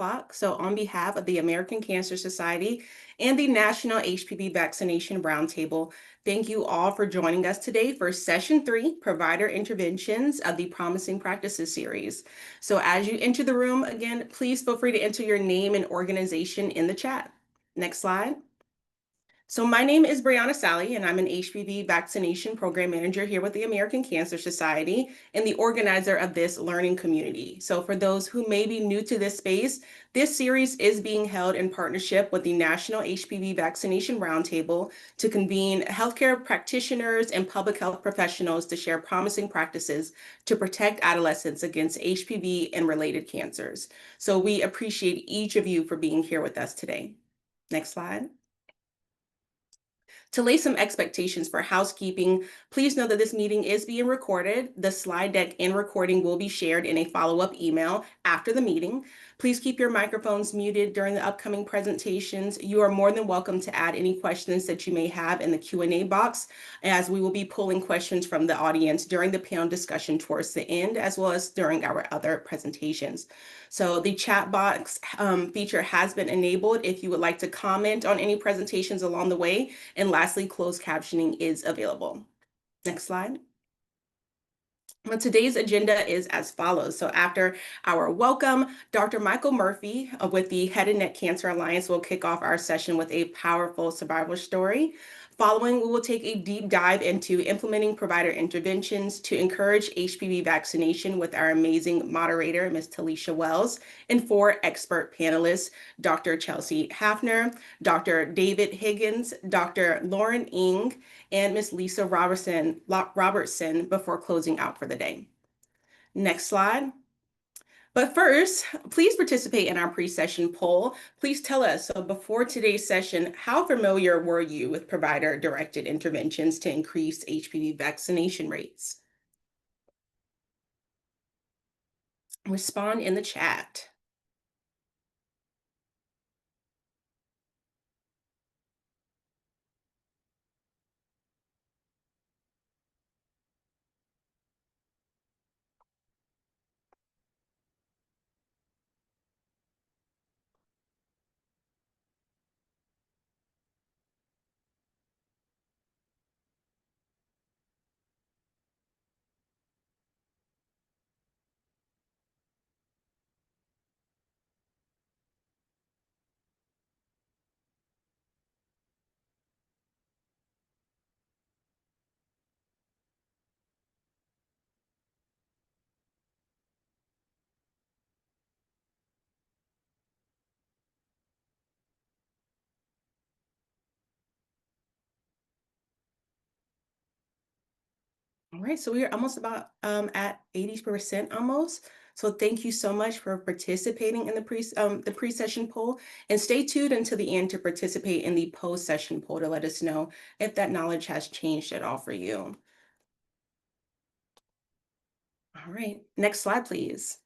o'clock. So on behalf of the American Cancer Society and the National HPV Vaccination Roundtable, thank you all for joining us today for Session 3, Provider Interventions of the Promising Practices series. So as you enter the room, again, please feel free to enter your name and organization in the chat. Next slide. So my name is Brianna Sally, and I'm an HPV Vaccination Program Manager here with the American Cancer Society and the organizer of this learning community. So for those who may be new to this space, this series is being held in partnership with the National HPV Vaccination Roundtable to convene healthcare practitioners and public health professionals to share promising practices to protect adolescents against HPV and related cancers. So we appreciate each of you for being here with us today. Next slide. To lay some expectations for housekeeping, please know that this meeting is being recorded. The slide deck and recording will be shared in a follow-up email after the meeting. Please keep your microphones muted during the upcoming presentations. You are more than welcome to add any questions that you may have in the Q&A box, as we will be pulling questions from the audience during the panel discussion towards the end, as well as during our other presentations. So the chat box feature has been enabled if you would like to comment on any presentations along the way. And lastly, closed captioning is available. Next slide. Well, today's agenda is as follows. So after our welcome, Dr. Michael Murphy with the Head and Neck Cancer Alliance will kick off our session with a powerful survival story. Following, we will take a deep dive into implementing provider interventions to encourage HPV vaccination with our amazing moderator, Ms. Talisha Wells, and 4 expert panelists, Dr. Chelsea Hafner, Dr. David Higgins, Dr. Lauren Ng, and Ms. Lisa Robertson before closing out for the day. Next slide. But first, please participate in our pre-session poll. Please tell us, so before today's session, how familiar were you with provider-directed interventions to increase HPV vaccination rates? Respond in the chat. All right, so we are almost about at 80% almost. So thank you so much for participating in the pre-session poll, and stay tuned until the end to participate in the post-session poll to let us know if that knowledge has changed at all for you. All right, next slide, please.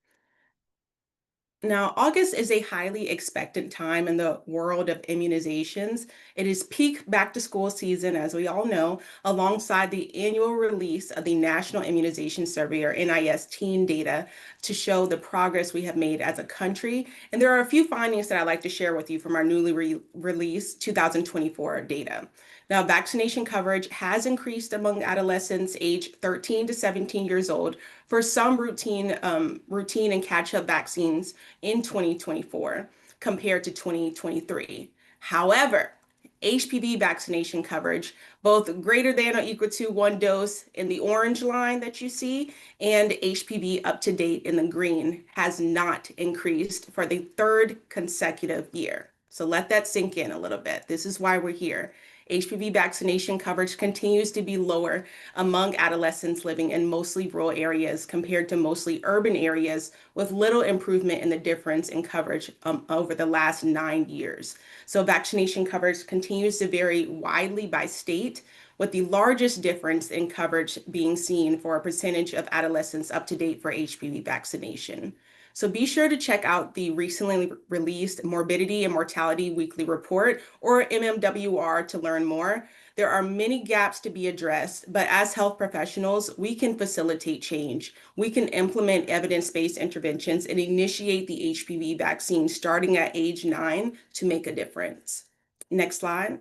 Now, August is a highly expectant time in the world of immunizations. It is peak back to school season, as we all know, alongside the annual release of the National Immunization Survey, or NIS teen data, to show the progress we have made as a country. And there are a few findings that I'd like to share with you from our newly released 2024 data. Now, vaccination coverage has increased among adolescents aged 13 to 17 years old for some routine and catch-up vaccines in 2024 compared to 2023. However, HPV vaccination coverage, both greater than or equal to 1 dose in the orange line that you see, and HPV up to date in the green, has not increased for the 3rd consecutive year. So let that sink in a little bit. This is why we're here. HPV vaccination coverage continues to be lower among adolescents living in mostly rural areas compared to mostly urban areas, with little improvement in the difference in coverage over the last 9 years. So vaccination coverage continues to vary widely by state, with the largest difference in coverage being seen for a percentage of adolescents up to date for HPV vaccination. So be sure to check out the recently released Morbidity and Mortality Weekly Report, or MMWR, to learn more. There are many gaps to be addressed, but as health professionals, we can facilitate change. We can implement evidence-based interventions and initiate the HPV vaccine starting at age 9 to make a difference. Next slide.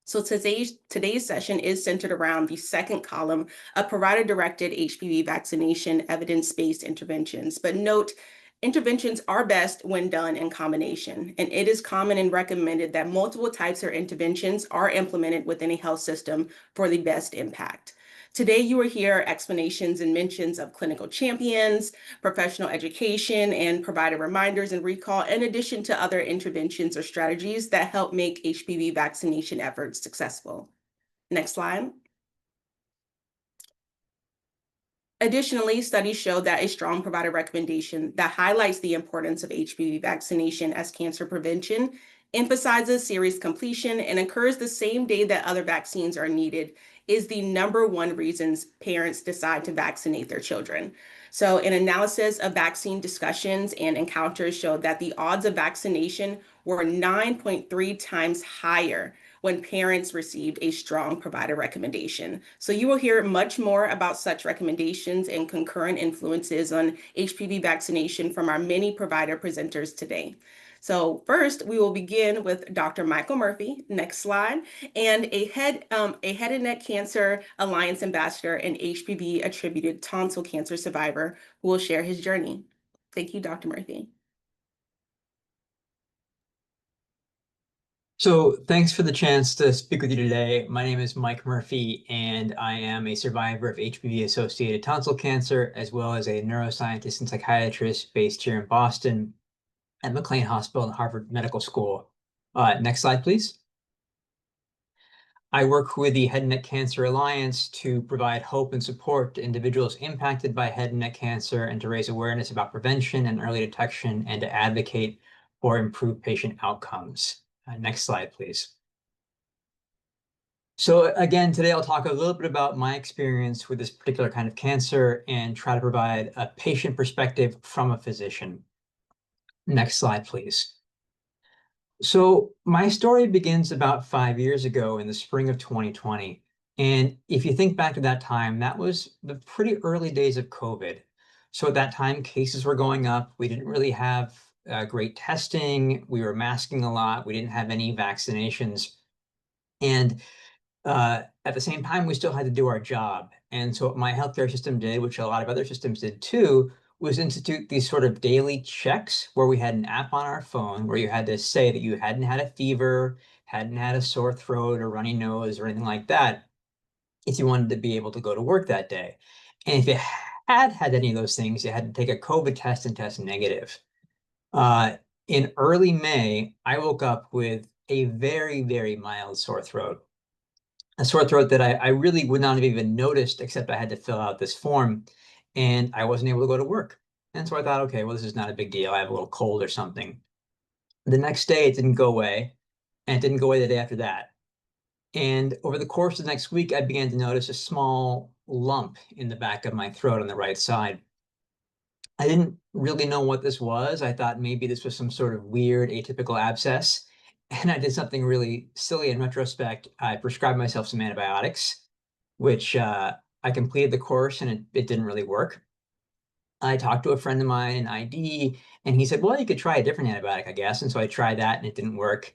So today's session is centered around the second column of provider-directed HPV vaccination evidence-based interventions. But note, interventions are best when done in combination, and it is common and recommended that multiple types of interventions are implemented within a health system for the best impact. Today, you will hear explanations and mentions of clinical champions, professional education, and provider reminders and recall, in addition to other interventions or strategies that help make HPV vaccination efforts successful. Next slide. Additionally, studies show that a strong provider recommendation that highlights the importance of HPV vaccination as cancer prevention, emphasizes series completion, and occurs the same day that other vaccines are needed is the number one reasons parents decide to vaccinate their children. So an analysis of vaccine discussions and encounters showed that the odds of vaccination were 9.3 times higher when parents received a strong provider recommendation. So you will hear much more about such recommendations and concurrent influences on HPV vaccination from our many provider presenters today. So first, we will begin with Dr. Michael Murphy, next slide, and a head and neck cancer alliance ambassador and HPV attributed tonsil cancer survivor who will share his journey. Thank you, Dr. Murphy. So thanks for the chance to speak with you today. My name is Mike Murphy, and I am a survivor of HPV-associated tonsil cancer, as well as a neuroscientist and psychiatrist based here in Boston at McLean Hospital and Harvard Medical School. Next slide, please. I work with the Head and Neck Cancer Alliance to provide hope and support to individuals impacted by head and neck cancer and to raise awareness about prevention and early detection and to advocate for improved patient outcomes. Next slide, please. So again, today I'll talk a little bit about my experience with this particular kind of cancer and try to provide a patient perspective from a physician. Next slide, please. So my story begins about 5 years ago in the spring of 2020. And if you think back to that time, that was the pretty early days of COVID. So at that time, cases were going up. We didn't really have great testing. We were masking a lot. We didn't have any vaccinations. And at the same time, we still had to do our job. And so what my healthcare system did, which a lot of other systems did too, was institute these sort of daily checks where we had an app on our phone where you had to say that you hadn't had a fever, hadn't had a sore throat or runny nose or anything like that if you wanted to be able to go to work that day. And if you had any of those things, you had to take a COVID test and test negative. In early May, I woke up with a very, very mild sore throat. A sore throat that I really would not have even noticed, except I had to fill out this form and I wasn't able to go to work. And so I thought, okay, well, this is not a big deal. I have a little cold or something. The next day, it didn't go away, and it didn't go away the day after that. And over the course of the next week, I began to notice a small lump in the back of my throat on the right side. I didn't really know what this was. I thought maybe this was some sort of weird atypical abscess. And I did something really silly in retrospect. I prescribed myself some antibiotics, which I completed the course and it didn't really work. I talked to a friend of mine in ID and he said, well, you could try a different antibiotic, I guess. And so I tried that and it didn't work.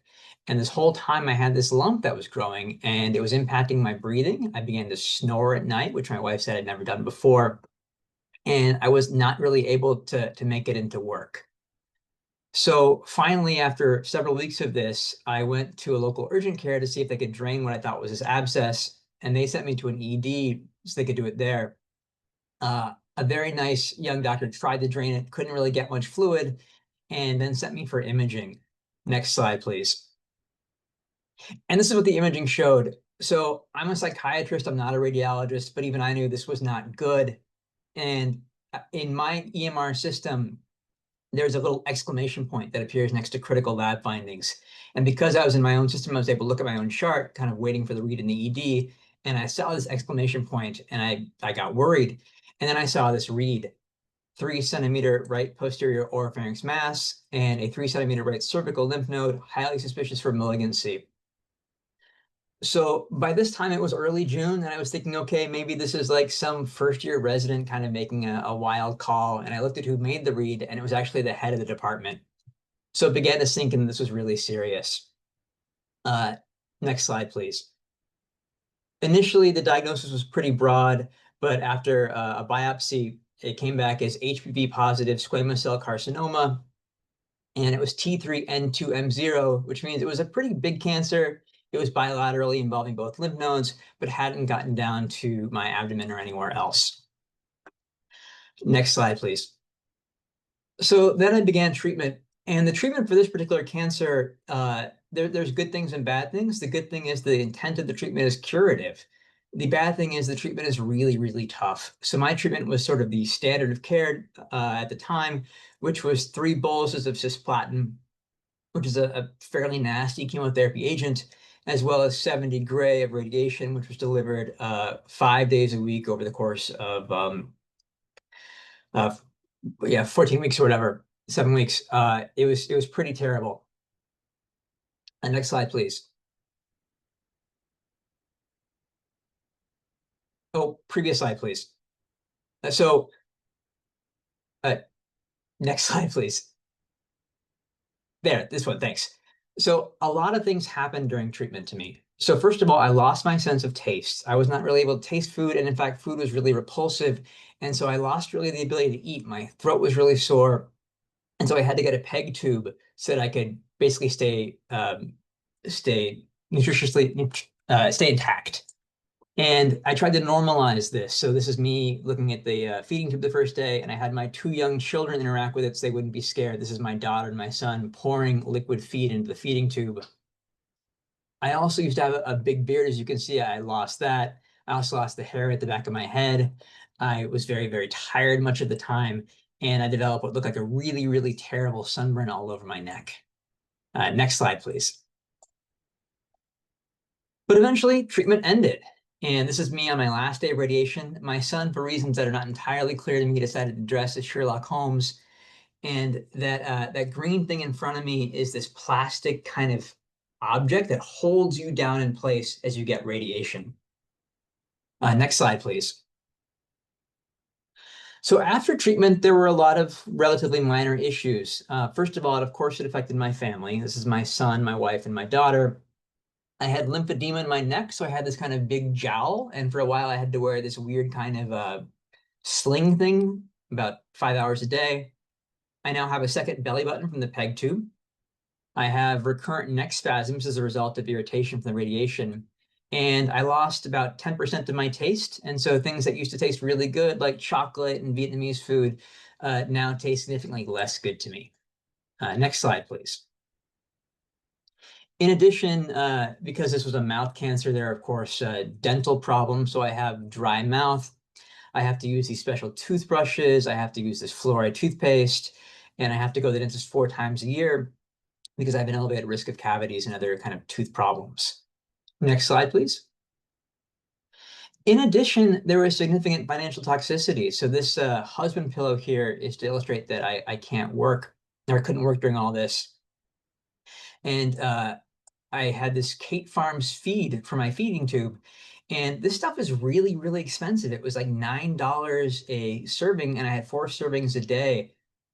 And this whole time I had this lump that was growing and it was impacting my breathing. I began to snore at night, which my wife said I'd never done before. And I was not really able to make it into work. So finally, after several weeks of this, I went to a local urgent care to see if they could drain what I thought was this abscess. And they sent me to an ED so they could do it there. A very nice young doctor tried to drain it, couldn't really get much fluid, and then sent me for imaging. Next slide, please. And this is what the imaging showed. So I'm a psychiatrist, I'm not a radiologist, but even I knew this was not good. And in my EMR system, there's a little exclamation point that appears next to critical lab findings. And because I was in my own system, I was able to look at my own chart, kind of waiting for the read in the ED. And I saw this exclamation point and I got worried. And then I saw this read, 3 centimeter right posterior oropharynx mass and a 3 centimeter right cervical lymph node, highly suspicious for malignancy. So by this time it was early June, and I was thinking, okay, maybe this is like some first year resident kind of making a wild call. And I looked at who made the read, and it was actually the head of the department. So it began to sink in, this was really serious. Uh, Next slide, please. Initially, the diagnosis was pretty broad, but after a biopsy, it came back as HPV positive squamous cell carcinoma, and it was T3N2M0, which means it was a pretty big cancer. It was bilaterally involving both lymph nodes, but hadn't gotten down to my abdomen or anywhere else. Next slide, please. So then I began treatment, and the treatment for this particular cancer, there's good things and bad things. The good thing is the intent of the treatment is curative. The bad thing is the treatment is really, really tough. So my treatment was sort of the standard of care at the time, which was 3 boluses of cisplatin, which is a fairly nasty chemotherapy agent, as well as 70 gray of radiation, which was delivered 5 days a week over the course of uh, yeah, 14 weeks or whatever, 7 weeks. It was pretty terrible. And next slide, please. Oh, previous slide, please. So uh, next slide, please. There, this one, thanks. So a lot of things happened during treatment to me. So first of all, I lost my sense of taste. I was not really able to taste food, and in fact, food was really repulsive. And so I lost really the ability to eat. My throat was really sore. And so I had to get a peg tube so that I could basically stay stay intact. And I tried to normalize this. So this is me looking at the feeding tube the first day, and I had my 2 young children interact with it so they wouldn't be scared. This is my daughter and my son pouring liquid feed into the feeding tube. I also used to have a big beard. As you can see, I lost that. I also lost the hair at the back of my head. I was very, very tired much of the time, and I developed what looked like a really, really terrible sunburn all over my neck. Next slide, please. But eventually, treatment ended. And this is me on my last day of radiation. My son, for reasons that are not entirely clear to me, decided to dress as Sherlock Holmes. And that green thing in front of me is this plastic kind of object that holds you down in place as you get radiation. Next slide, please. So after treatment, there were a lot of relatively minor issues. First of all, of course, it affected my family. This is my son, my wife, and my daughter. I had lymphedema in my neck, so I had this kind of big jowl, and for a while I had to wear this weird kind of sling thing about 5 hours a day. I now have a second belly button from the peg tube. I have recurrent neck spasms as a result of irritation from the radiation, and I lost about 10% of my taste. And so things that used to taste really good, like chocolate and Vietnamese food, now taste significantly less good to me. Next slide, please. In addition, because this was a mouth cancer, there are, of course, dental problems. So I have dry mouth. I have to use these special toothbrushes. I have to use this fluoride toothpaste. And I have to go to the dentist 4 times a year because I have an elevated risk of cavities and other kind of tooth problems. Next slide, please. In addition, there was significant financial toxicity. So this husband pillow here is to illustrate that I can't work, or I couldn't work during all this. And I had this Kate Farms feed for my feeding tube. And this stuff is really, really expensive. It was like $9 a serving, and I had 4 servings a day.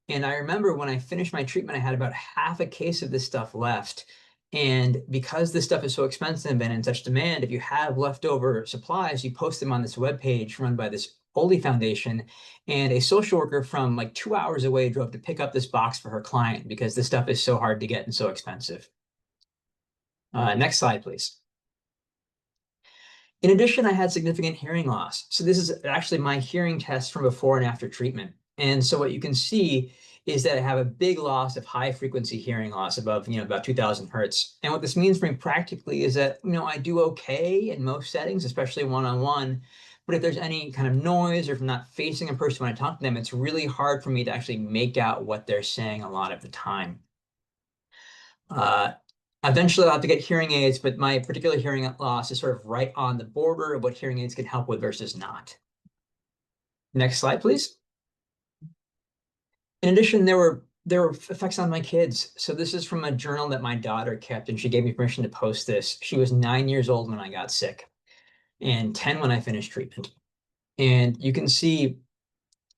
And I remember when I finished my treatment, I had about half a case of this stuff left. And because this stuff is so expensive and in such demand, if you have leftover supplies, you post them on this webpage run by this Oldie Foundation. And a social worker from like 2 hours away drove to pick up this box for her client because this stuff is so hard to get and so expensive. Next slide, please. In addition, I had significant hearing loss. So this is actually my hearing test from before and after treatment. And so what you can see is that I have a big loss of high frequency hearing loss above, about 2000 hertz. And what this means for me practically is that, I do okay in most settings, especially one-on-one. But if there's any kind of noise or if I'm not facing a person when I talk to them, it's really hard for me to actually make out what they're saying a lot of the time. Eventually, I'll have to get hearing aids, but my particular hearing loss is sort of right on the border of what hearing aids can help with versus not. Next slide, please. In addition, there were there are effects on my kids. So this is from a journal that my daughter kept, and she gave me permission to post this. She was 9 years old when I got sick and 10 when I finished treatment. And you can see,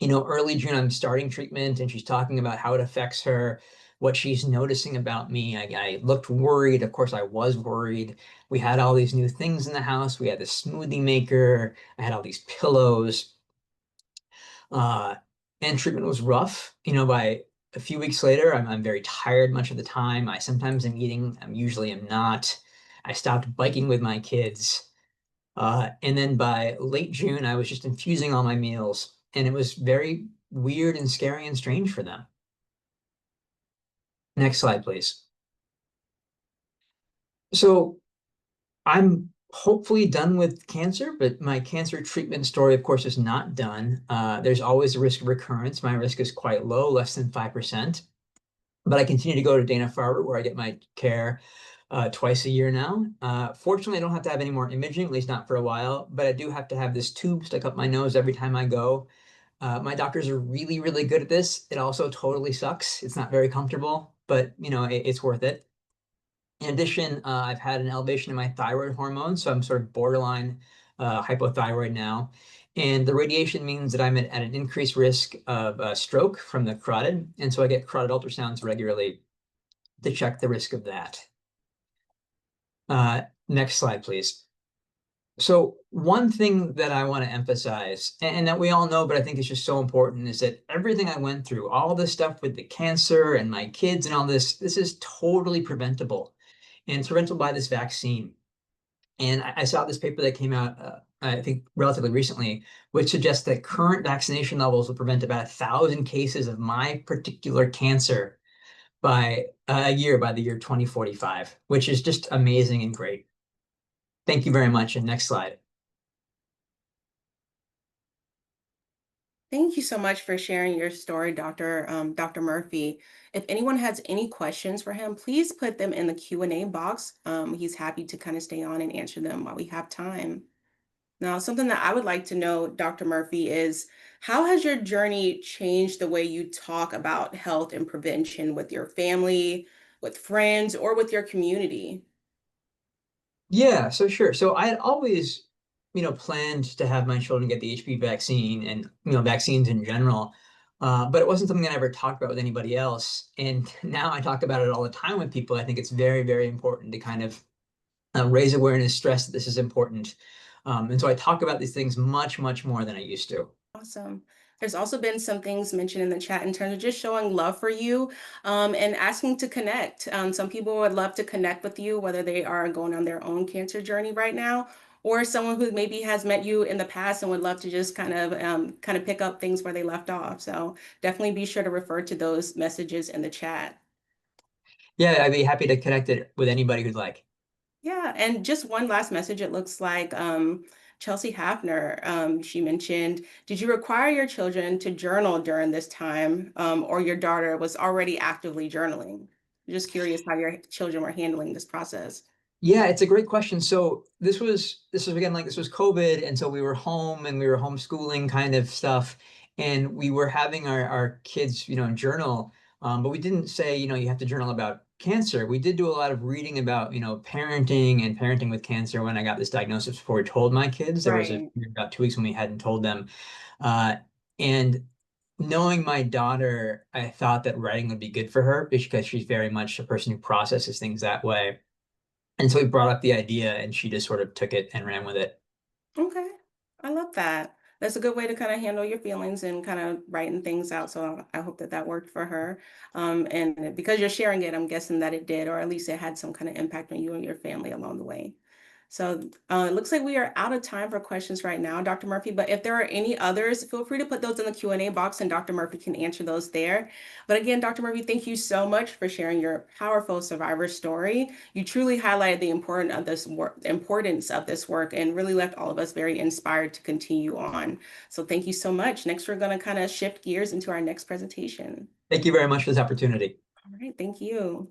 early June, I'm starting treatment, and she's talking about how it affects her, what she's noticing about me. I looked worried. Of course, I was worried. We had all these new things in the house. We had the smoothie maker. I had all these pillows. Uh, and treatment was rough. By a few weeks later, I'm very tired much of the time. I sometimes am eating, I usually am not. I stopped biking with my kids. And then by late June, I was just infusing all my meals, and it was very weird and scary and strange for them. Next slide, please. So I'm hopefully done with cancer, but my cancer treatment story, of course, is not done. There's always a risk of recurrence. My risk is quite low, less than 5%. But I continue to go to Dana-Farber where I get my care twice a year now. Fortunately, I don't have to have any more imaging, at least not for a while, but I do have to have this tube stuck up my nose every time I go. My doctors are really, really good at this. It also totally sucks. It's not very comfortable, but it's worth it. In addition, I've had an elevation in my thyroid hormone, so I'm sort of borderline hypothyroid now. And the radiation means that I'm at an increased risk of stroke from the carotid. And so I get carotid ultrasounds regularly to check the risk of that. Next slide, please. So one thing that I want to emphasize, and that we all know, but I think it's just so important, is that everything I went through, all this stuff with the cancer and my kids and all this is totally preventable. And it's preventable by this vaccine. And I saw this paper that came out, I think, relatively recently, which suggests that current vaccination levels will prevent about 1,000 cases of my particular cancer by a year, by the year 2045, which is just amazing and great. Thank you very much. And next slide. Thank you so much for sharing your story, Dr. Murphy. If anyone has any questions for him, please put them in the Q&A box. He's happy to kind of stay on and answer them while we have time. Now, something that I would like to know, Dr. Murphy, is how has your journey changed the way you talk about health and prevention with your family, with friends, or with your community? Yeah, so sure. So I had always, planned to have my children get the HPV vaccine and, vaccines in general. But it wasn't something I ever talked about with anybody else. And now I talk about it all the time with people. I think it's very, very important to kind of raise awareness, stress that this is important. And so I talk about these things much, much more than I used to. Awesome. There's also been some things mentioned in the chat in terms of just showing love for you and asking to connect. Some people would love to connect with you, whether they are going on their own cancer journey right now, or someone who maybe has met you in the past and would love to just kind of pick up things where they left off. So definitely be sure to refer to those messages in the chat. Yeah, I'd be happy to connect it with anybody who'd like. Yeah, and just one last message. It looks like Chelsea Hafner, she mentioned, did you require your children to journal during this time, or your daughter was already actively journaling? Just curious how your children were handling this process. Yeah, it's a great question. So this was again, like, this was COVID, and so we were home and we were homeschooling kind of stuff, and we were having our kids, journal. But we didn't say, you have to journal about cancer. We did do a lot of reading about, parenting and parenting with cancer when I got this diagnosis before we told my kids. There was Right. about 2 weeks when we hadn't told them. Uh, and knowing my daughter, I thought that writing would be good for her because she's very much a person who processes things that way. And so we brought up the idea, and she just sort of took it and ran with it. Okay. I love that. That's a good way to kind of handle your feelings and kind of writing things out. So I hope that that worked for her. And because you're sharing it, I'm guessing that it did, or at least it had some kind of impact on you and your family along the way. So it looks like we are out of time for questions right now, Dr. Murphy. But if there are any others, feel free to put those in the Q&A box and Dr. Murphy can answer those there. But again, Dr. Murphy, thank you so much for sharing your powerful survivor story. You truly highlighted the importance of this work and really left all of us very inspired to continue on. So thank you so much. Next, we're going to kind of shift gears into our next presentation. Thank you very much for this opportunity. All right, thank you.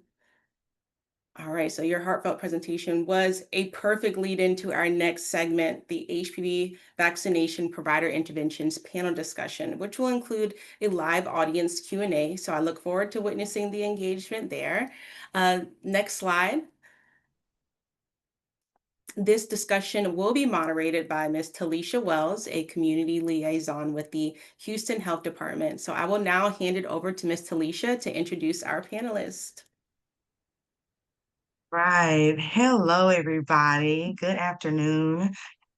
All right, so your heartfelt presentation was a perfect lead into our next segment, the HPV Vaccination Provider Interventions panel discussion, which will include a live audience Q&A. So I look forward to witnessing the engagement there. Next slide. This discussion will be moderated by Ms. Talisha Wells, a community liaison with the Houston Health Department. So I will now hand it over to Ms. Talisha to introduce our panelists. Right. Hello, everybody. Good afternoon.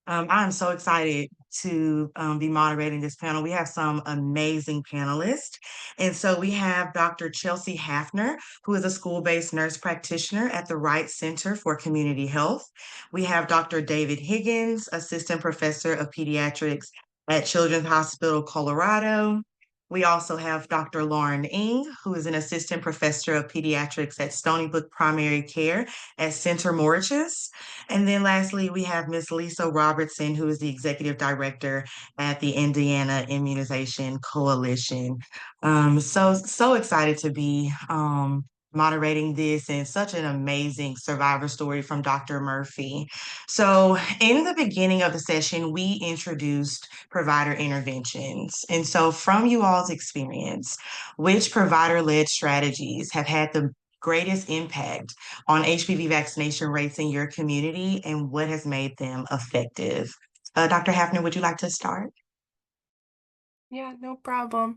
I'm so excited to be moderating this panel. We have some amazing panelists. And so we have Dr. Chelsea Hafner, who is a school-based nurse practitioner at the Wright Center for Community Health. We have Dr. David Higgins, assistant professor of pediatrics at Children's Hospital, Colorado. We also have Dr. Lauren Ng, who is an assistant professor of pediatrics at Stony Brook Primary Care at Center Moriches. And then lastly, we have Ms. Lisa Robertson, who is the executive director at the Indiana Immunization Coalition. So excited to be moderating this, and such an amazing survivor story from Dr. Murphy. So in the beginning of the session, we introduced provider interventions. And so from you all's experience, which provider-led strategies have had the greatest impact on HPV vaccination rates in your community, and what has made them effective? Dr. Hafner, would you like to start? Yeah, no problem.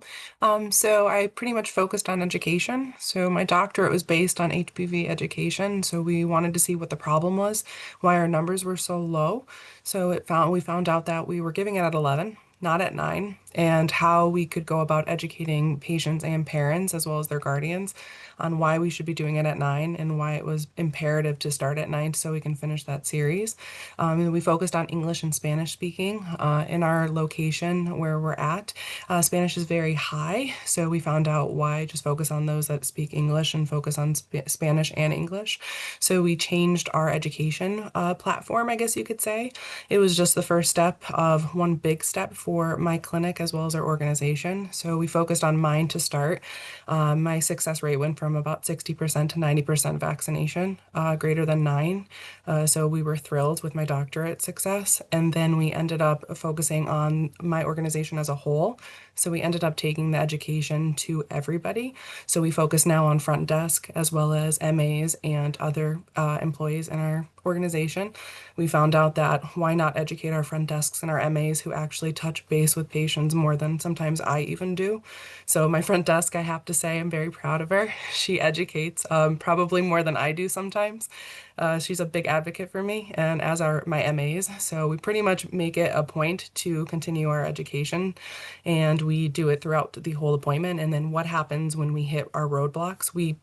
So I pretty much focused on education. So my doctorate was based on HPV education. So we wanted to see what the problem was, why our numbers were so low. So we found out that we were giving it at 11, not at 9, and how we could go about educating patients and parents as well as their guardians on why we should be doing it at 9 and why it was imperative to start at 9 so we can finish that series. And we focused on English and Spanish speaking in our location where we're at. Spanish is very high, so we found out why just focus on those that speak English and focus on Spanish and English. So we changed our education platform, I guess you could say. It was just the first step of one big step for my clinic as well as our organization. So we focused on mine to start. My success rate went from about 60% to 90% vaccination, greater than 9. So we were thrilled with my doctorate success. And then we ended up focusing on my organization as a whole. So we ended up taking the education to everybody. So we focus now on front desk as well as MAs and other employees in our organization. We found out that why not educate our front desks and our MAs who actually touch base with patients more than sometimes I even do. So my front desk, I have to say, I'm very proud of her. She educates probably more than I do sometimes. She's a big advocate for me, and as are my MAs. So we pretty much make it a point to continue our education, and we do it throughout the whole appointment. And then what happens when we hit our roadblocks? We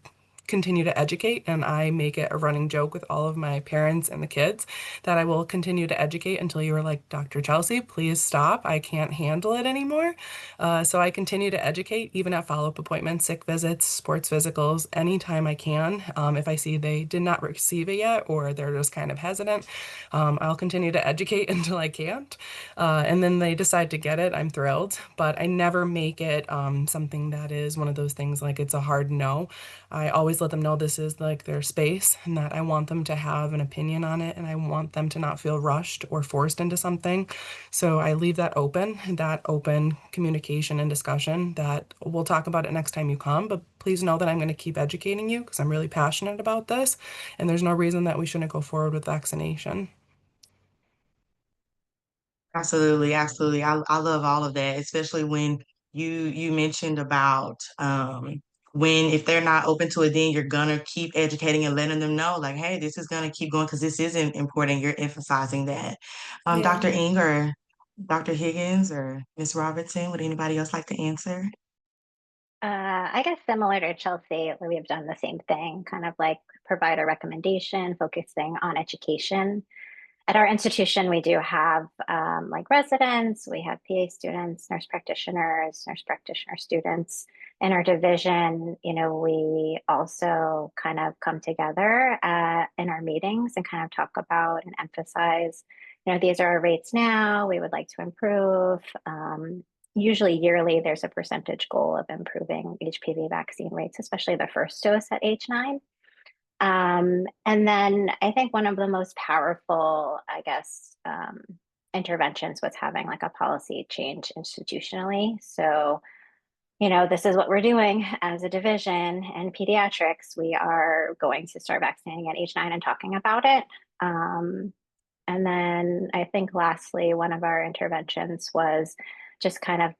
continue to educate, and I make it a running joke with all of my parents and the kids that I will continue to educate until you are like, Dr. Chelsea, please stop. I can't handle it anymore. So I continue to educate even at follow-up appointments, sick visits, sports physicals, anytime I can. If I see they did not receive it yet or they're just kind of hesitant, I'll continue to educate until I can't. And then they decide to get it. I'm thrilled, but I never make it something that is one of those things like it's a hard no. I always let them know this is like their space and that I want them to have an opinion on it and I want them to not feel rushed or forced into something. So I leave that open communication and discussion that we'll talk about it next time you come, but please know that I'm going to keep educating you because I'm really passionate about this and there's no reason that we shouldn't go forward with vaccination. Absolutely, absolutely. I love all of that, especially when you mentioned about when if they're not open to it, then you're gonna keep educating and letting them know, like, hey, this is gonna keep going because this isn't important. You're emphasizing that. Yeah. Dr. Ng or Dr. Higgins or Miss Robertson, would anybody else like to answer? I guess similar to Chelsea, we have done the same thing, kind of like provide a recommendation, focusing on education. At our institution, we do have like residents, we have PA students, nurse practitioner students. In our division, we also kind of come together in our meetings and kind of talk about and emphasize, these are our rates now, we would like to improve. Usually yearly, there's a percentage goal of improving HPV vaccine rates, especially the first dose at age 9. And then I think one of the most powerful, I guess, interventions was having like a policy change institutionally. So, this is what we're doing as a division in pediatrics. We are going to start vaccinating at age 9 and talking about it. And then I think lastly, one of our interventions was just kind of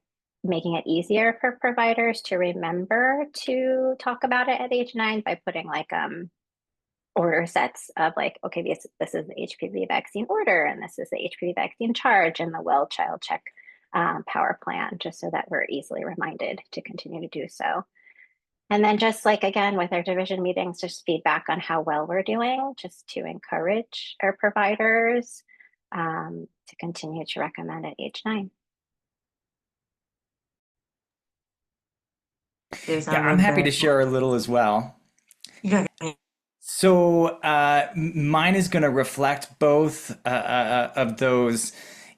making it easier for providers to remember to talk about it at age 9 by putting like order sets of like, okay, this is the HPV vaccine order, and this is the HPV vaccine charge, and the well child check power plan, just so that we're easily reminded to continue to do so. And then just like, again, with our division meetings, just feedback on how well we're doing, just to encourage our providers to continue to recommend at age 9. Yes, I Yeah, I'm love happy that. to share a little as well. Yeah. So mine is going to reflect both of those.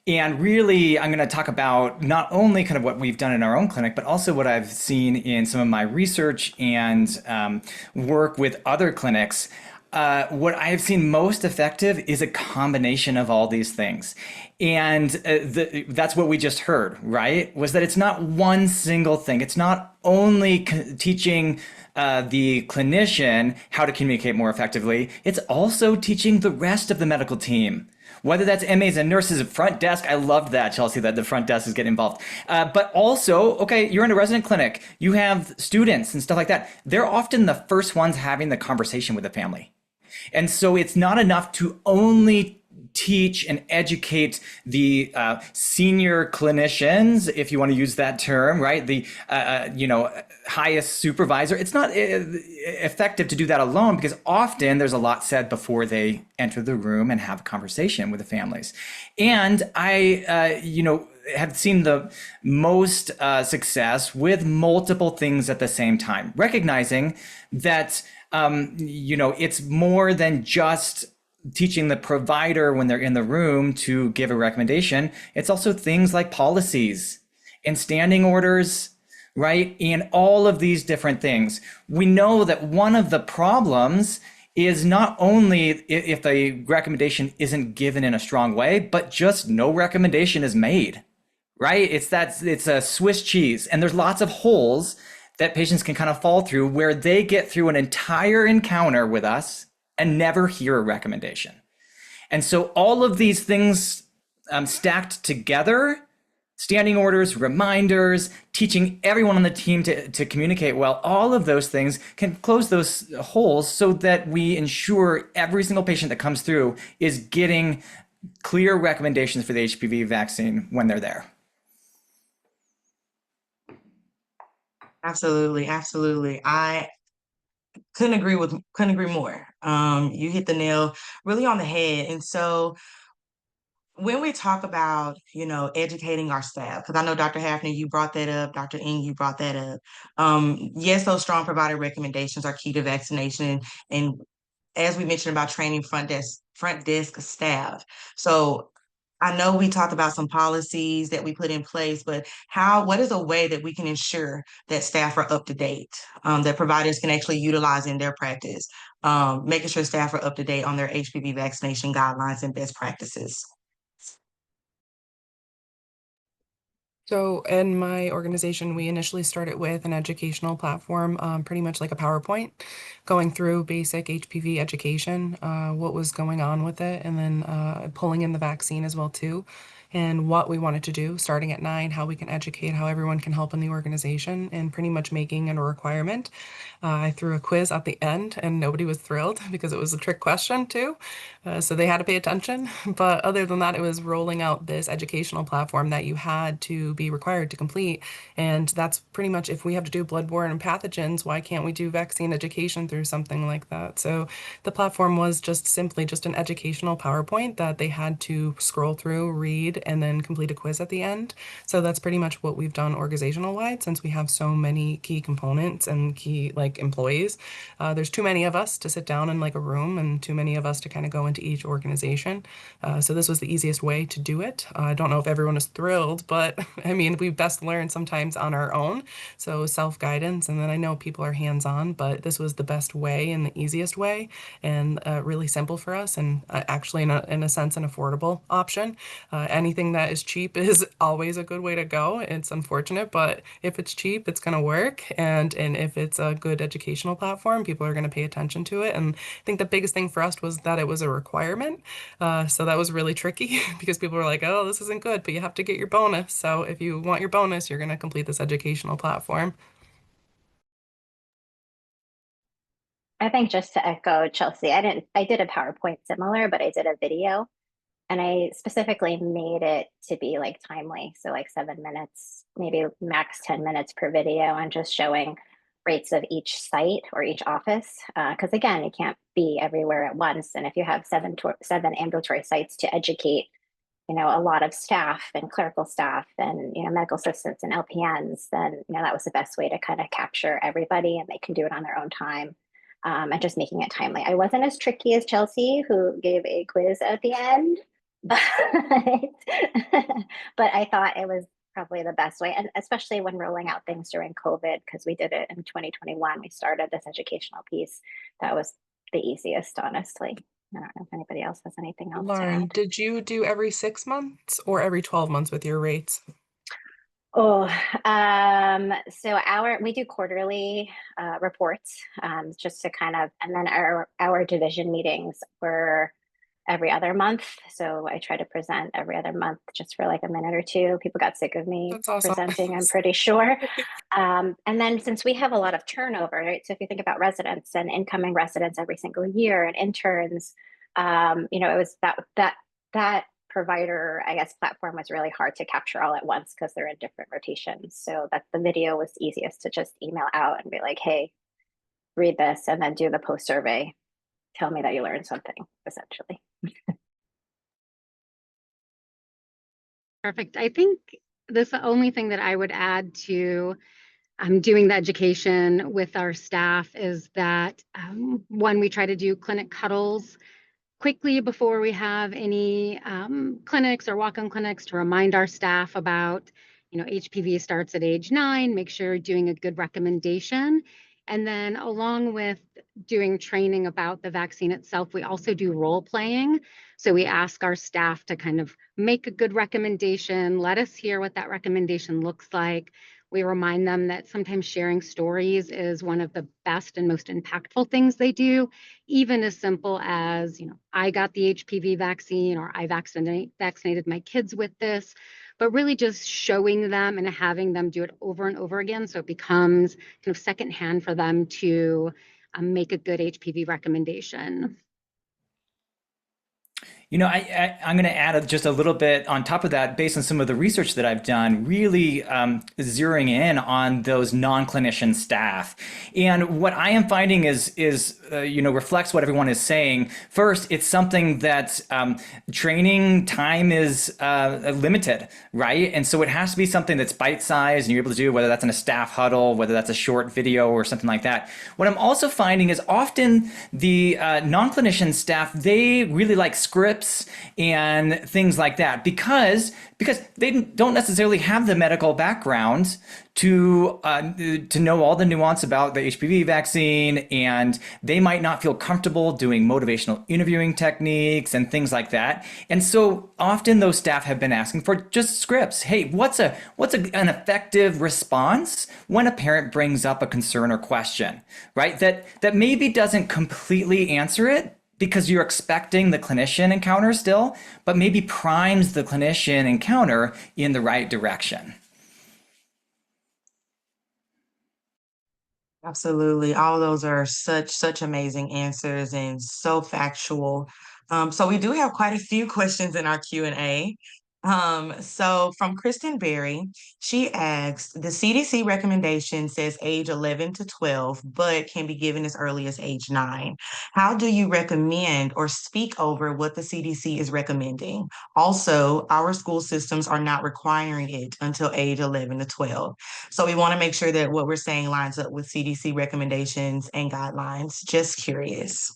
And really, I'm going to talk about not only kind of what we've done in our own clinic, but also what I've seen in some of my research and work with other clinics. What I have seen most effective is a combination of all these things. And that's what we just heard, right? Was that it's not one single thing. It's not only teaching the clinician how to communicate more effectively, it's also teaching the rest of the medical team. Whether that's MAs and nurses, front desk, I loved that, Chelsea, that the front desk is getting involved. But also, okay, you're in a resident clinic, you have students and stuff like that. They're often the first ones having the conversation with the family. And so it's not enough to only teach and educate the senior clinicians, if you want to use that term, right? The highest supervisor. It's not effective to do that alone, because often there's a lot said before they enter the room and have a conversation with the families. And I have seen the most success with multiple things at the same time, recognizing that it's more than just teaching the provider when they're in the room to give a recommendation. It's also things like policies and standing orders, right? And all of these different things. We know that one of the problems is not only if the recommendation isn't given in a strong way, but just no recommendation is made, right? It's a Swiss cheese, and there's lots of holes that patients can kind of fall through where they get through an entire encounter with us and never hear a recommendation. And so all of these things stacked together, standing orders, reminders, teaching everyone on the team to communicate well, all of those things can close those holes so that we ensure every single patient that comes through is getting clear recommendations for the HPV vaccine when they're there. Absolutely, absolutely. I couldn't agree more. You hit the nail really on the head. And so when we talk about, educating our staff, because I know Dr. Hafner, you brought that up, Dr. Ng, you brought that up. Yes, those strong provider recommendations are key to vaccination. And as we mentioned about training front desk staff. So I know we talked about some policies that we put in place, but what is a way that we can ensure that staff are up to date, that providers can actually utilize in their practice, making sure staff are up to date on their HPV vaccination guidelines and best practices? So in my organization, we initially started with an educational platform, pretty much like a PowerPoint, going through basic HPV education, what was going on with it, and then pulling in the vaccine as well too, and what we wanted to do starting at 9, how we can educate, how everyone can help in the organization, and pretty much making it a requirement. I threw a quiz at the end, and nobody was thrilled because it was a trick question too. So they had to pay attention. But other than that, it was rolling out this educational platform that you had to be required to complete. And that's pretty much, if we have to do bloodborne and pathogens, why can't we do vaccine education through something like that? So the platform was just simply just an educational PowerPoint that they had to scroll through, read, slide and then complete a quiz at the end. So that's pretty much what we've done organizational wide, since we have so many key components and key employees. There's too many of us to sit down in a room and too many of us to kind of go into each organization. So this was the easiest way to do it. I don't know if everyone is thrilled, but I mean, we best learn sometimes on our own. So self-guidance, and then I know people are hands-on, but this was the best way and the easiest way, and really simple for us, and actually in a sense an affordable option. Anything that is cheap is always a good way to go. It's unfortunate, but if it's cheap, it's going to work, and if it's a good educational platform, people are going to pay attention to it. And I think the biggest thing for us was that it was a requirement. So that was really tricky because people were like, oh, this isn't good, but you have to get your bonus. So if you want your bonus, you're going to complete this educational platform. I think just to echo Chelsea, I did a PowerPoint similar, but I did a video, and I specifically made it to be timely. So 7 minutes, maybe max 10 minutes per video, and just showing rates of each site or each office. Because again, you can't be everywhere at once. And if you have seven ambulatory sites to educate, a lot of staff and clerical staff and, medical assistants and LPNs, then, that was the best way to kind of capture everybody, and they can do it on their own time. And just making it timely. I wasn't as tricky as Chelsea, who gave a quiz at the end, but but I thought it was probably the best way, and especially when rolling out things during COVID, because we did it in 2021. We started this educational piece. That was the easiest, honestly. I don't know if anybody else has anything else to Lauren, add. did you do every 6 months or every 12 months with your rates? Oh, so we do quarterly reports, just to kind of, and then our division meetings were every other month. So I try to present every other month just for a minute or two. People got sick of me That's awesome. presenting, I'm pretty sure. And then since we have a lot of turnover, right? So if you think about residents and incoming residents every single year and interns, it was that provider, I guess, platform was really hard to capture all at once because they're in different rotations. So that the video was easiest to just email out and be like, hey, read this, and then do the post survey. Tell me that you learned something, essentially. Perfect. I think the only thing that I would add to doing the education with our staff is that one, we try to do clinic huddles quickly before we have any clinics or walk-in clinics to remind our staff about, HPV starts at age 9, make sure you're doing a good recommendation. And then along with doing training about the vaccine itself, we also do role playing. So we ask our staff to kind of make a good recommendation, let us hear what that recommendation looks like. We remind them that sometimes sharing stories is one of the best and most impactful things they do, even as simple as, I got the HPV vaccine, or I vaccinated my kids with this, but really just showing them and having them do it over and over again. So it becomes kind of secondhand for them to make a good HPV recommendation. I'm going to add just a little bit on top of that, based on some of the research that I've done, really zeroing in on those non-clinician staff. And what I am finding is reflects what everyone is saying. First, it's something that training time is limited, right? And so it has to be something that's bite-sized and you're able to do, whether that's in a staff huddle, whether that's a short video or something like that. What I'm also finding is often the non-clinician staff, they really like scripts and things like that because they don't necessarily have the medical background to know all the nuance about the HPV vaccine, and they might not feel comfortable doing motivational interviewing techniques and things like that. And so often those staff have been asking for just scripts. Hey, what's an effective response when a parent brings up a concern or question, right? That maybe doesn't completely answer it, because you're expecting the clinician encounter still, but maybe primes the clinician encounter in the right direction. Absolutely. All of those are such amazing answers and so factual. So we do have quite a few questions in our Q&A. So from Kristen Berry, she asked, the CDC recommendation says age 11 to 12, but can be given as early as age 9. How do you recommend or speak over what the CDC is recommending? Also, our school systems are not requiring it until age 11 to 12. So we want to make sure that what we're saying lines up with CDC recommendations and guidelines. Just curious.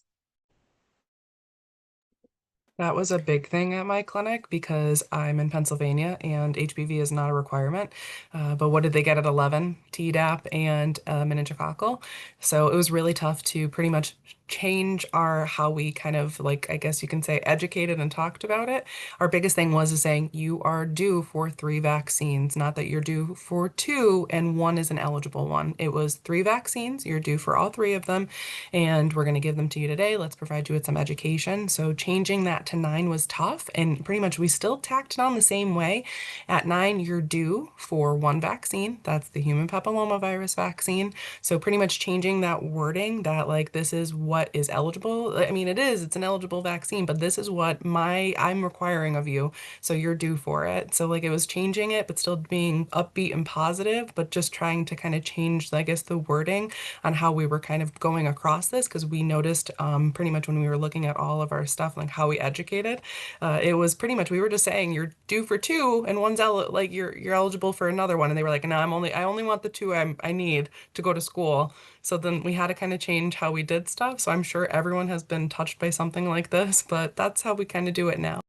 That was a big thing at my clinic because I'm in Pennsylvania and HPV is not a requirement. But what did they get at 11? Tdap and meningococcal. So it was really tough to pretty much change how we kind of like, I guess you can say, educated and talked about it. Our biggest thing was saying you are due for 3 vaccines, not that you're due for 2 and 1 is an eligible one. It was 3 vaccines. You're due for all 3 of them, and we're going to give them to you today. Let's provide you with some education. So changing that to 9 was tough, and pretty much we still tacked it on the same way. At 9, you're due for 1 vaccine. That's the human papillomavirus vaccine. So pretty much changing that wording that like this is what is eligible. I mean, it's an eligible vaccine, but this is what I'm requiring of you. So you're due for it. So like it was changing it, but still being upbeat and positive, but just trying to kind of change, I guess, the wording on how we were kind of going across this, because we noticed pretty much when we were looking at all of our stuff, like how we educated, it was pretty much we were just saying you're due for 2 and one's like you're eligible for another one, and they were like, no, I only want the 2 I need to go to school. So then we had to kind of change how we did stuff. So I'm sure everyone has been touched by something like this, but that's how we kind of do it now.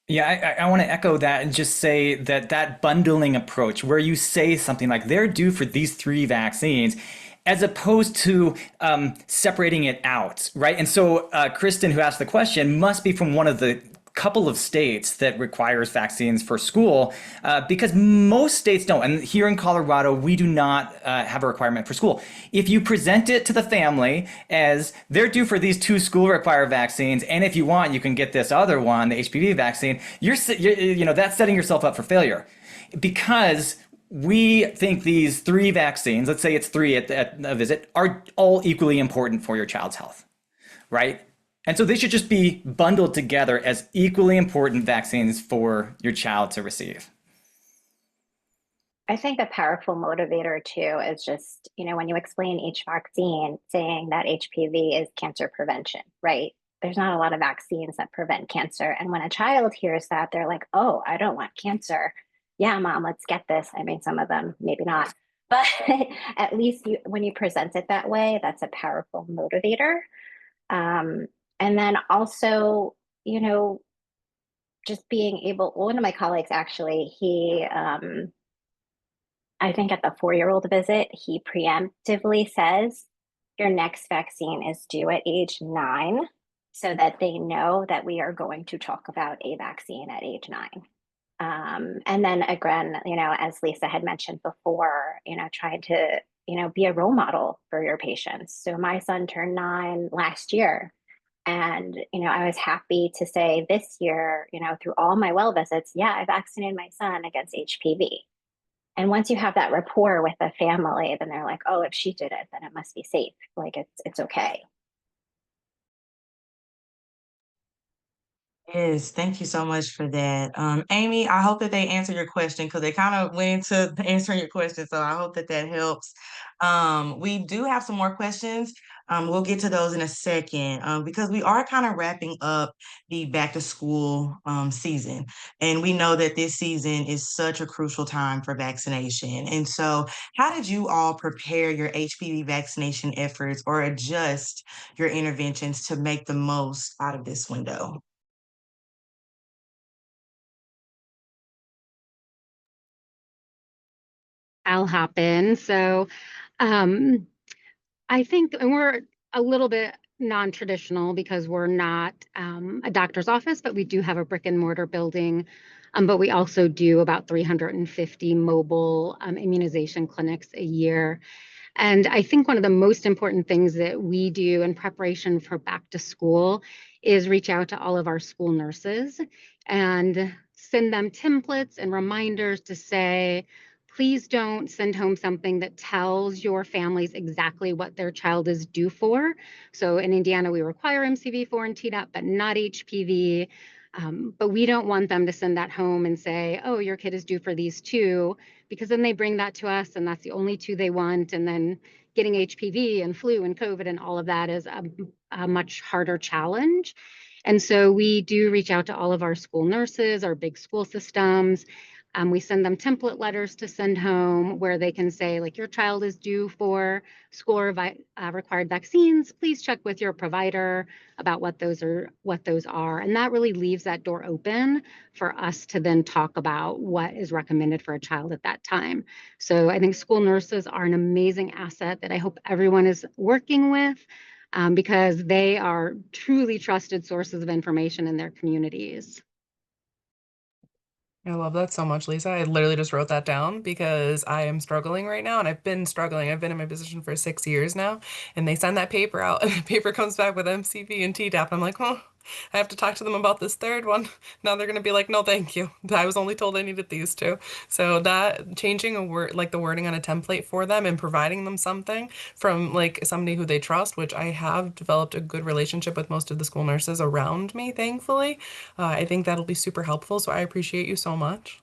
Yeah, I want to echo that and just say that that bundling approach where you say something like they're due for these 3 vaccines, as opposed to separating it out, right? And so Kristen, who asked the question, must be from one of the couple of states that requires vaccines for school, because most states don't. And here in Colorado, we do not have a requirement for school. If you present it to the family as they're due for these 2 school required vaccines, and if you want, you can get this other one, the HPV vaccine, that's setting yourself up for failure, because we think these 3 vaccines, let's say it's 3 at a visit, are all equally important for your child's health, right? And so they should just be bundled together as equally important vaccines for your child to receive. I think a powerful motivator too is just, when you explain each vaccine, saying that HPV is cancer prevention, right? There's not a lot of vaccines that prevent cancer. And when a child hears that, they're like, oh, I don't want cancer. Yeah, mom, let's get this. I mean, some of them, maybe not. But at least when you present it that way, that's a powerful motivator. And then also, just being able, one of my colleagues actually, I think at the 4-year-old visit, he preemptively says, your next vaccine is due at age 9, so that they know that we are going to talk about a vaccine at age 9. And then again, as Lisa had mentioned before, trying to, be a role model for your patients. So my son turned 9 last year. And, I was happy to say this year, through all my well visits, yeah, I vaccinated my son against HPV. And once you have that rapport with the family, then they're like, oh, if she did it, then it must be safe. Like it's okay. Yes, thank you so much for that. Amy, I hope that they answer your question because they kind of went into answering your question. So I hope that that helps. We do have some more questions. We'll get to those in a second because we are kind of wrapping up the back to school season. And we know that this season is such a crucial time for vaccination. And so, how did you all prepare your HPV vaccination efforts or adjust your interventions to make the most out of this window? I'll hop in. So um, I think, and we're a little bit non-traditional because we're not a doctor's office, but we do have a brick and mortar building. But we also do about 350 mobile immunization clinics a year. And I think one of the most important things that we do in preparation for back to school is reach out to all of our school nurses and send them templates and reminders to say, please don't send home something that tells your families exactly what their child is due for. So in Indiana, we require MCV4 and Tdap, but not HPV. But we don't want them to send that home and say, oh, your kid is due for these two, because then they bring that to us and that's the only two they want. And then getting HPV and flu and COVID and all of that is a much harder challenge. And so we do reach out to all of our school nurses, our big school systems. We send them template letters to send home where they can say, like, your child is due for school required vaccines. Please check with your provider about what those are. And that really leaves that door open for us to then talk about what is recommended for a child at that time. So I think school nurses are an amazing asset that I hope everyone is working with, because they are truly trusted sources of information in their communities. I love that so much, Lisa. I literally just wrote that down because I am struggling right now, and I've been struggling. I've been in my position for 6 years now, and they send that paper out, and the paper comes back with MCV and Tdap. I'm like, oh, I have to talk to them about this third one. Now they're gonna be like, no, thank you. I was only told I needed these two. So that changing a word, like the wording on a template for them, and providing them something from like somebody who they trust, which I have developed a good relationship with most of the school nurses around me, thankfully. I think that'll be super helpful. So I appreciate you so much.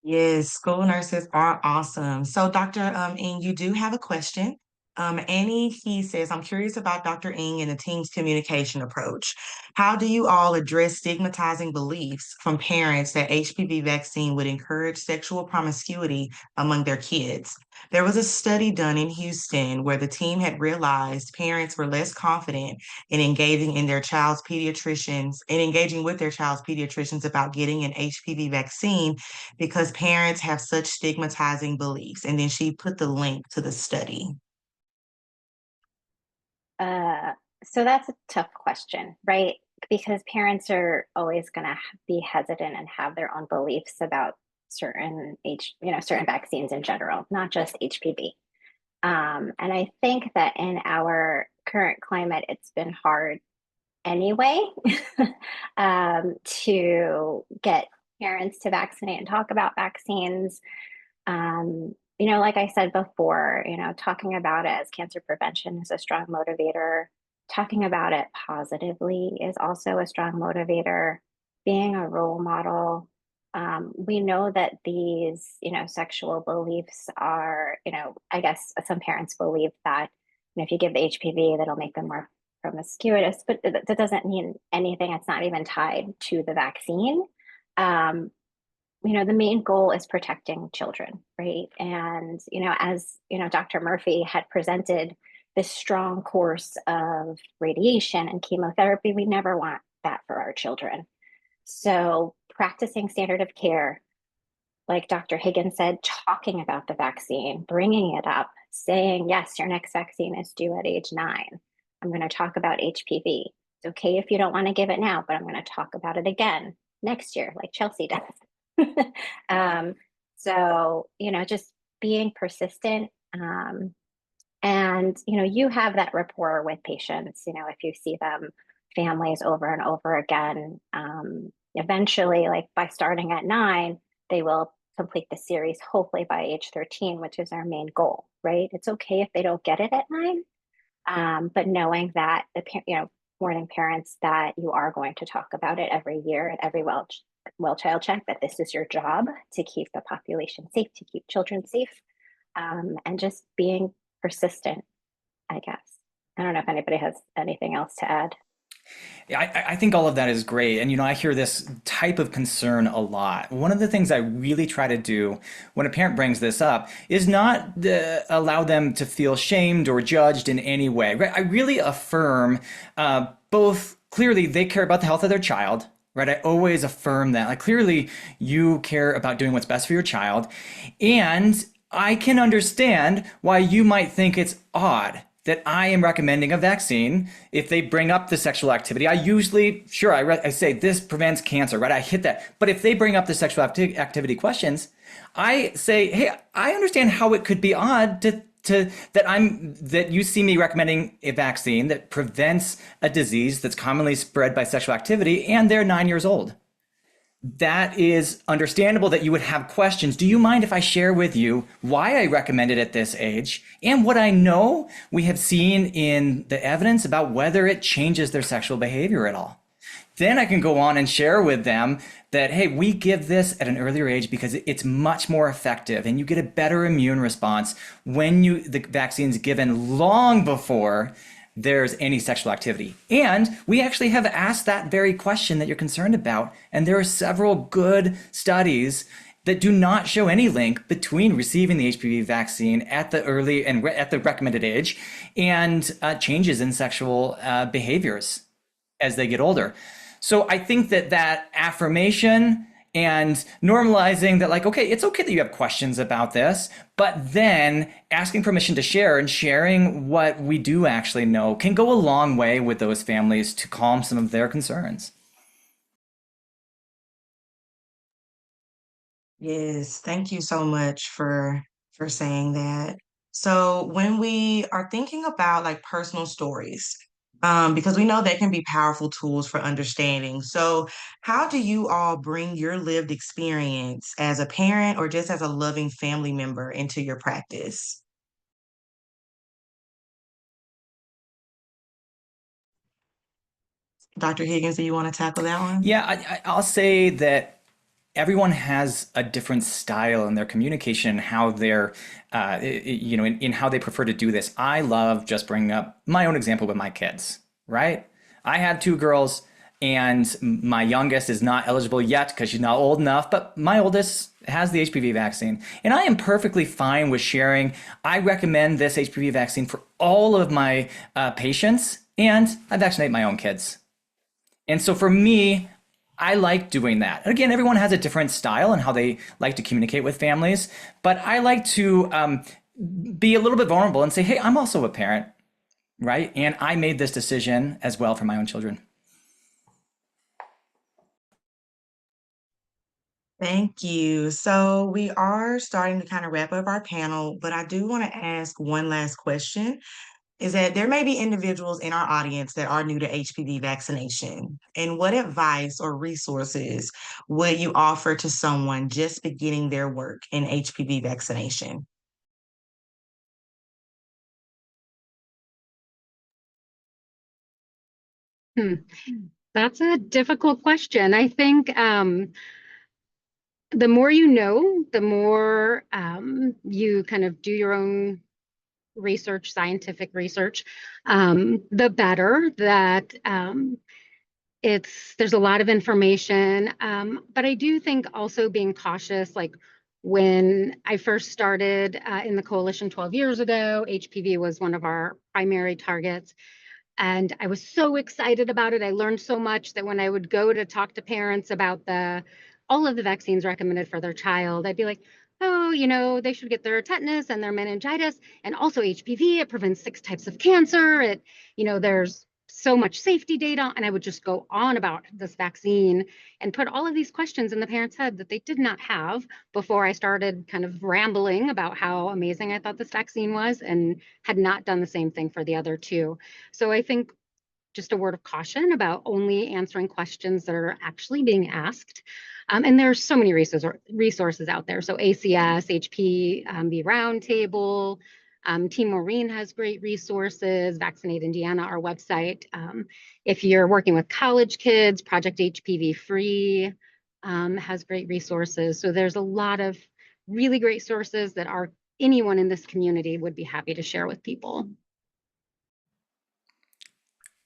Yes, school nurses are awesome. So, Dr. Ng, you do have a question. Annie, he says, I'm curious about Dr. Ng and the team's communication approach. How do you all address stigmatizing beliefs from parents that HPV vaccine would encourage sexual promiscuity among their kids? There was a study done in Houston where the team had realized parents were less confident in engaging with their child's pediatricians about getting an HPV vaccine because parents have such stigmatizing beliefs. And then she put the link to the study. So that's a tough question, right? Because parents are always going to be hesitant and have their own beliefs about certain certain vaccines in general, not just HPV. And I think that in our current climate, it's been hard anyway to get parents to vaccinate and talk about vaccines. Like I said before, talking about it as cancer prevention is a strong motivator. Talking about it positively is also a strong motivator. Being a role model. We know that these, sexual beliefs are, I guess some parents believe that, if you give the HPV, that'll make them more promiscuous, but that doesn't mean anything. It's not even tied to the vaccine. The main goal is protecting children, right? And, as, Dr. Murphy had presented this strong course of radiation and chemotherapy, we never want that for our children. So practicing standard of care, like Dr. Higgins said, talking about the vaccine, bringing it up, saying, yes, your next vaccine is due at age 9. I'm going to talk about HPV. It's okay if you don't want to give it now, but I'm going to talk about it again next year, like Chelsea does. So, just being persistent. And, you have that rapport with patients, if you see them, families over and over again, eventually, like by starting at 9, they will complete the series, hopefully by age 13, which is our main goal, right? It's okay if they don't get it at 9, but knowing that warning parents that you are going to talk about it every year at every well child check, that this is your job to keep the population safe, to keep children safe, and just being persistent, I guess. I don't know if anybody has anything else to add. Yeah, I think all of that is great. And, I hear this type of concern a lot. One of the things I really try to do when a parent brings this up is not allow them to feel shamed or judged in any way. Right? I really affirm both clearly they care about the health of their child. Right? I always affirm that. Like, clearly you care about doing what's best for your child. And I can understand why you might think it's odd that I am recommending a vaccine if they bring up the sexual activity. I usually, sure, I say this prevents cancer, right? I hit that. But if they bring up the sexual activity questions, I say, hey, I understand how it could be odd that you see me recommending a vaccine that prevents a disease that's commonly spread by sexual activity, and they're 9 years old. that is understandable that you would have questions. Do you mind if I share with you why I recommend it at this age and what I know we have seen in the evidence about whether it changes their sexual behavior at all? Then I can go on and share with them that, hey, we give this at an earlier age because it's much more effective and you get a better immune response when the vaccine's given long before there's any sexual activity. And we actually have asked that very question that you're concerned about. And there are several good studies that do not show any link between receiving the HPV vaccine at the early and at the recommended age and changes in sexual behaviors as they get older. So I think that affirmation and normalizing that, like, okay, it's okay that you have questions about this, but then asking permission to share and sharing what we do actually know can go a long way with those families to calm some of their concerns. Yes, thank you so much for saying that. So when we are thinking about like personal stories, because we know they can be powerful tools for understanding. So how do you all bring your lived experience as a parent or just as a loving family member into your practice? Dr. Higgins, do you want to tackle that one? Yeah, I'll say that everyone has a different style in their communication, how they're, in how they prefer to do this. I love just bringing up my own example with my kids, right? I have 2 girls, and my youngest is not eligible yet because she's not old enough, but my oldest has the HPV vaccine. And I am perfectly fine with sharing. I recommend this HPV vaccine for all of my patients, and I vaccinate my own kids. And so for me, I like doing that. And again, everyone has a different style and how they like to communicate with families, but I like to be a little bit vulnerable and say, hey, I'm also a parent, right? And I made this decision as well for my own children. Thank you. So we are starting to kind of wrap up our panel, but I do want to ask one last question. Is that there may be individuals in our audience that are new to HPV vaccination. And what advice or resources would you offer to someone just beginning their work in HPV vaccination? That's a difficult question. I think the more you know, the more you kind of do your own research, scientific research, the better that there's a lot of information. But I do think also being cautious, like when I first started in the coalition 12 years ago, HPV was one of our primary targets. And I was so excited about it. I learned so much that when I would go to talk to parents about all of the vaccines recommended for their child, I'd be like, oh, they should get their tetanus and their meningitis and also HPV. It prevents 6 types of cancer. There's so much safety data. And I would just go on about this vaccine and put all of these questions in the parents' head that they did not have before I started kind of rambling about how amazing I thought this vaccine was and had not done the same thing for the other 2. So I think just a word of caution about only answering questions that are actually being asked. And there's so many resources out there. So ACS, HPV Roundtable, Team Maureen has great resources, Vaccinate Indiana, our website. If you're working with college kids, Project HPV Free has great resources. So there's a lot of really great sources that anyone in this community would be happy to share with people.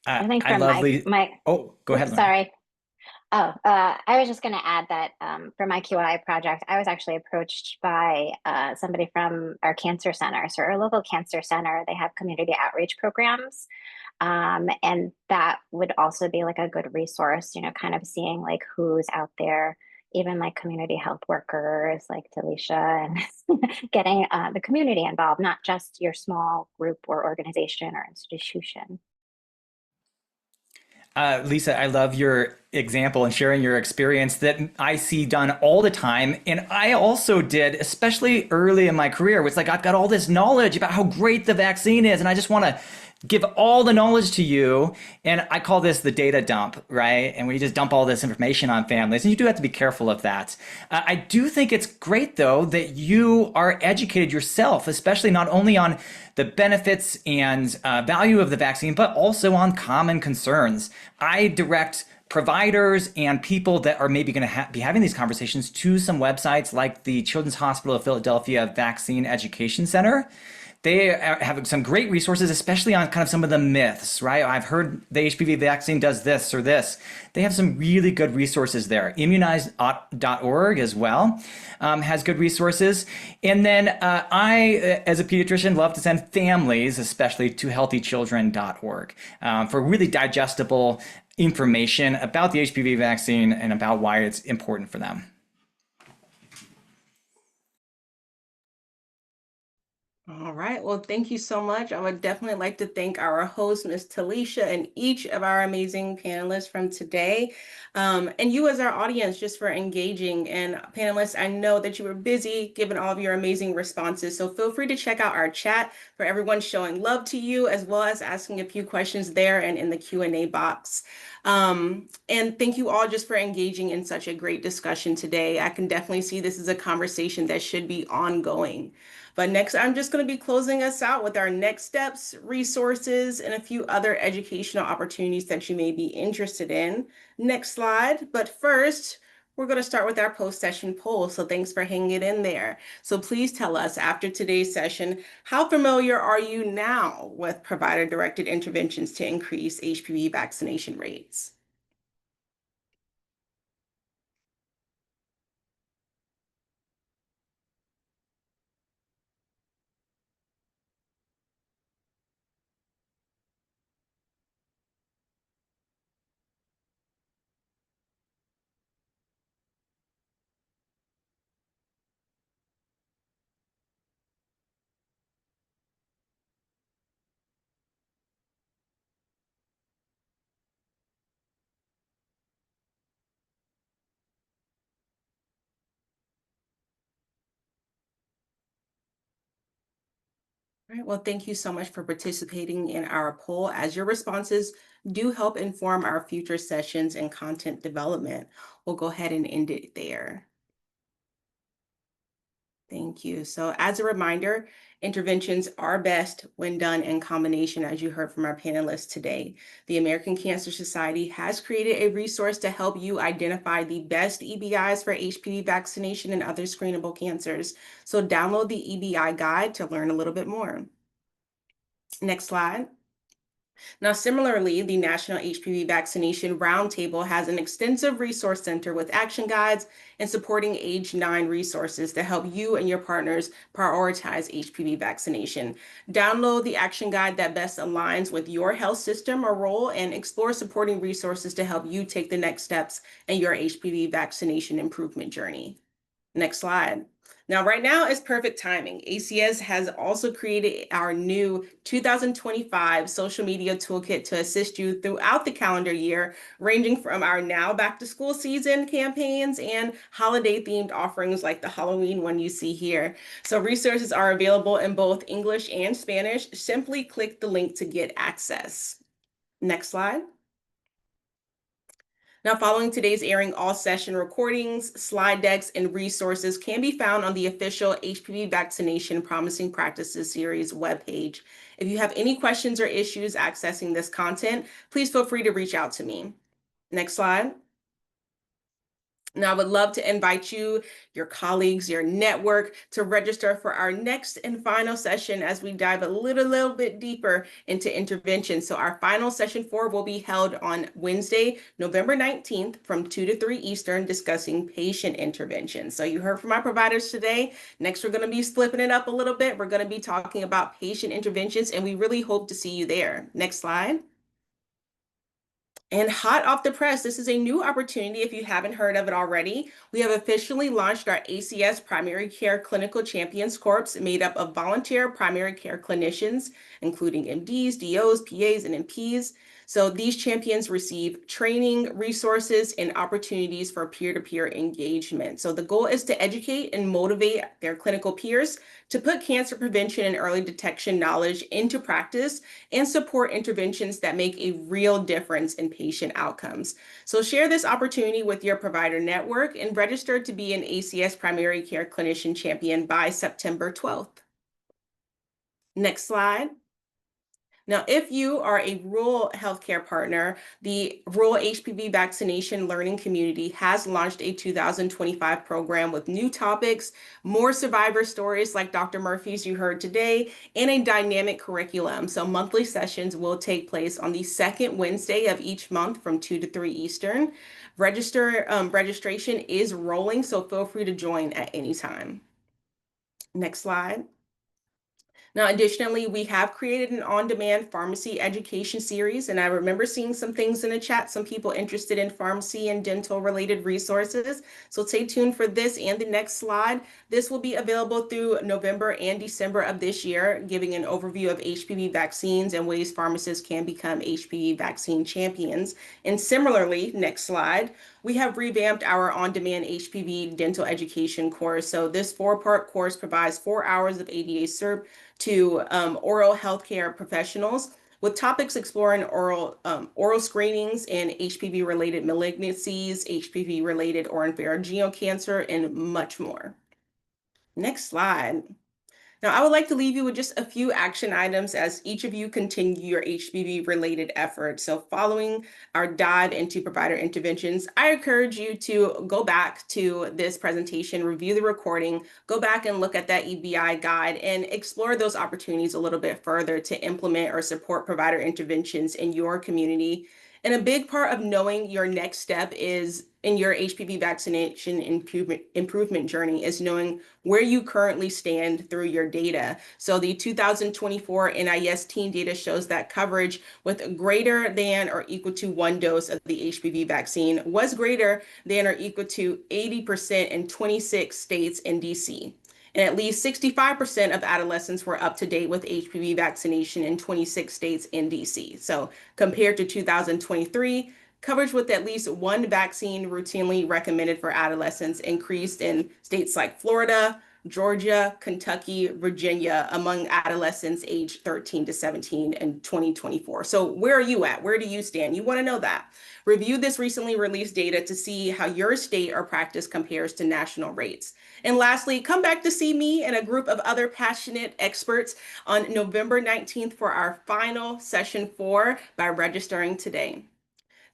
I think I for love Oh, go ahead, Lauren. sorry. I was just going to add that for my QI project, I was actually approached by somebody from our cancer center. So our local cancer center, they have community outreach programs. And that would also be like a good resource, kind of seeing like who's out there, even like community health workers like Delisha, and getting the community involved, not just your small group or organization or institution. Lisa, I love your example and sharing your experience that I see done all the time. And I also did, especially early in my career, it's like I've got all this knowledge about how great the vaccine is, and I just want to give all the knowledge to you. And I call this the data dump, right? And we just dump all this information on families, and you do have to be careful of that. I do think it's great, though, that you are educated yourself, especially not only on the benefits and value of the vaccine, but also on common concerns. I direct providers and people that are maybe going to be having these conversations to some websites like the Children's Hospital of Philadelphia Vaccine Education Center. They have some great resources, especially on kind of some of the myths, right? I've heard the HPV vaccine does this or this. They have some really good resources there. Immunize.org as well has good resources. And then I, as a pediatrician, love to send families, especially to healthychildren.org for really digestible information about the HPV vaccine and about why it's important for them. All right. Well, thank you so much. I would definitely like to thank our host, Ms. Talisha, and each of our amazing panelists from today. And you as our audience, just for engaging. And panelists, I know that you were busy given all of your amazing responses. So feel free to check out our chat for everyone showing love to you, as well as asking a few questions there and in the Q&A box. And thank you all just for engaging in such a great discussion today. I can definitely see this is a conversation that should be ongoing. But next, I'm just going to be closing us out with our next steps, resources, and a few other educational opportunities that you may be interested in. Next slide. But first, we're going to start with our post-session poll. So thanks for hanging it in there. So please tell us after today's session, how familiar are you now with provider-directed interventions to increase HPV vaccination rates? All right, well, thank you so much for participating in our poll, as your responses do help inform our future sessions and content development. We'll go ahead and end it there. Thank you. So as a reminder, interventions are best when done in combination, as you heard from our panelists today. The American Cancer Society has created a resource to help you identify the best EBIs for HPV vaccination and other screenable cancers. So download the EBI guide to learn a little bit more. Next slide. Now, similarly, the National HPV Vaccination Roundtable has an extensive resource center with action guides and supporting age 9 resources to help you and your partners prioritize HPV vaccination. Download the action guide that best aligns with your health system or role and explore supporting resources to help you take the next steps in your HPV vaccination improvement journey. Next slide. Now, right now is perfect timing. ACS has also created our new 2025 social media toolkit to assist you throughout the calendar year, ranging from our now back to school season campaigns and holiday themed offerings like the Halloween one you see here. So resources are available in both English and Spanish. Simply click the link to get access. Next slide. Now, following today's airing, all session recordings, slide decks, and resources can be found on the official HPV Vaccination Promising Practices Series webpage. If you have any questions or issues accessing this content, please feel free to reach out to me. Next slide. Now, I would love to invite you, your colleagues, your network to register for our next and final session as we dive a little bit deeper into intervention. So our final session 4 will be held on Wednesday, November 19th from 2 to 3 Eastern, discussing patient intervention. So you heard from our providers today. Next, we're going to be flipping it up a little bit. We're going to be talking about patient interventions, and we really hope to see you there. Next slide. And hot off the press, this is a new opportunity if you haven't heard of it already. We have officially launched our ACS Primary Care Clinical Champions Corps, made up of volunteer primary care clinicians, including MDs, DOs, PAs, and NPs. So these champions receive training, resources, and opportunities for peer-to-peer engagement. So the goal is to educate and motivate their clinical peers to put cancer prevention and early detection knowledge into practice and support interventions that make a real difference in patient outcomes. So share this opportunity with your provider network and register to be an ACS primary care clinician champion by September 12th. Next slide. Now, if you are a rural healthcare partner, the Rural HPV Vaccination Learning Community has launched a 2025 program with new topics, more survivor stories like Dr. Murphy's you heard today, and a dynamic curriculum. So monthly sessions will take place on the second Wednesday of each month from 2 to 3 Eastern. Registration is rolling, so feel free to join at any time. Next slide. Now, additionally, we have created an on-demand pharmacy education series, and I remember seeing some things in the chat, some people interested in pharmacy and dental related resources. So stay tuned for this and the next slide. This will be available through November and December of this year, giving an overview of HPV vaccines and ways pharmacists can become HPV vaccine champions. And similarly, next slide, we have revamped our on-demand HPV dental education course. So this 4-part course provides 4 hours of ADA CERP to oral healthcare professionals with topics exploring oral screenings and HPV-related malignancies, HPV-related oropharyngeal cancer, and much more. Next slide. Now, I would like to leave you with just a few action items as each of you continue your HPV-related efforts. So following our dive into provider interventions, I encourage you to go back to this presentation, review the recording, go back and look at that EBI guide and explore those opportunities a little bit further to implement or support provider interventions in your community. And a big part of knowing your next step is in your HPV vaccination improvement journey is knowing where you currently stand through your data. So the 2024 NIS teen data shows that coverage with greater than or equal to 1 dose of the HPV vaccine was greater than or equal to 80% in 26 states and DC. And at least 65% of adolescents were up to date with HPV vaccination in 26 states and DC. So compared to 2023, coverage with at least 1 vaccine routinely recommended for adolescents increased in states like Florida, Georgia, Kentucky, Virginia, among adolescents aged 13 to 17 in 2024. So where are you at? Where do you stand? You want to know that. Review this recently released data to see how your state or practice compares to national rates. And lastly, come back to see me and a group of other passionate experts on November 19th for our final session 4 by registering today.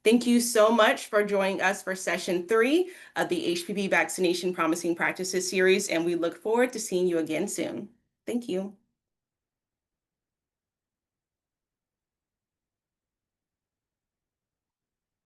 Thank you so much for joining us for session 3 of the HPV Vaccination Promising Practices series, and we look forward to seeing you again soon. Thank you.